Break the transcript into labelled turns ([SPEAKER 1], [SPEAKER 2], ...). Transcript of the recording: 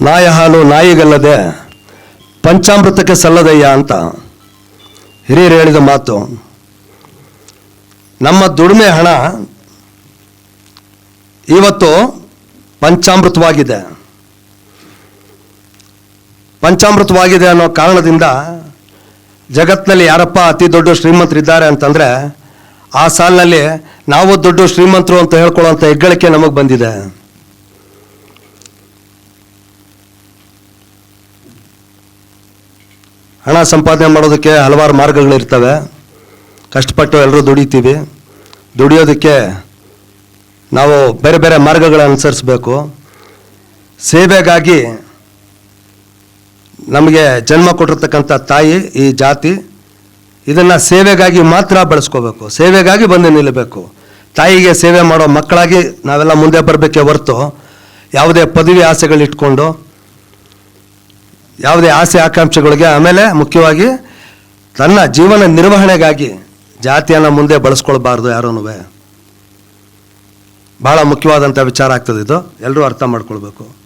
[SPEAKER 1] ನಾಯ ಹಾಲು ನಾಯಿಗಲ್ಲದೆ ಪಂಚಾಮೃತಕ್ಕೆ ಸಲ್ಲದಯ್ಯ ಅಂತ ಹಿರಿಯರು ಹೇಳಿದ ಮಾತು. ನಮ್ಮ ದುಡಿಮೆ ಹಣ ಇವತ್ತು ಪಂಚಾಮೃತವಾಗಿದೆ. ಪಂಚಾಮೃತವಾಗಿದೆ ಅನ್ನೋ ಕಾರಣದಿಂದ ಜಗತ್ತಿನಲ್ಲಿ ಯಾರಪ್ಪ ಅತಿ ದೊಡ್ಡ ಶ್ರೀಮಂತರಿದ್ದಾರೆ ಅಂತಂದರೆ ಆ ಸಾಲಿನಲ್ಲಿ ನಾವು ದೊಡ್ಡ ಶ್ರೀಮಂತರು ಅಂತ ಹೇಳ್ಕೊಳ್ಳೋಂಥ ಹೆಗ್ಗಳಿಕೆ ನಮಗೆ ಬಂದಿದೆ. ಹಣ ಸಂಪಾದನೆ ಮಾಡೋದಕ್ಕೆ ಹಲವಾರು ಮಾರ್ಗಗಳಿರ್ತವೆ. ಕಷ್ಟಪಟ್ಟು ಎಲ್ಲರೂ ದುಡಿತೀವಿ. ದುಡಿಯೋದಕ್ಕೆ ನಾವು ಬೇರೆ ಬೇರೆ ಮಾರ್ಗಗಳನ್ನು ಅನುಸರಿಸಬೇಕು. ಸೇವೆಗಾಗಿ ನಮಗೆ ಜನ್ಮ ಕೊಟ್ಟಿರ್ತಕ್ಕಂಥ ತಾಯಿ ಈ ಜಾತಿ, ಇದನ್ನು ಸೇವೆಗಾಗಿ ಮಾತ್ರ ಬಳಸ್ಕೋಬೇಕು. ಸೇವೆಗಾಗಿ ಬಂದು ನಿಲ್ಲಬೇಕು. ತಾಯಿಗೆ ಸೇವೆ ಮಾಡೋ ಮಕ್ಕಳಾಗಿ ನಾವೆಲ್ಲ ಮುಂದೆ ಬರಬೇಕೇ ಹೊರತು ಯಾವುದೇ ಪದವಿ ಆಸೆಗಳಿಟ್ಕೊಂಡು ಯಾವುದೇ ಆಸೆ ಆಕಾಂಕ್ಷೆಗಳಿಗೆ, ಆಮೇಲೆ ಮುಖ್ಯವಾಗಿ ತನ್ನ ಜೀವನ ನಿರ್ವಹಣೆಗಾಗಿ ಜಾತಿಯನ್ನು ಮುಂದೆ ಬಳಸ್ಕೊಳ್ಬಾರ್ದು ಯಾರೂ. ಭಾಳ ಮುಖ್ಯವಾದಂಥ ವಿಚಾರ ಆಗ್ತದೆ ಇದು. ಎಲ್ಲರೂ ಅರ್ಥ ಮಾಡ್ಕೊಳ್ಬೇಕು.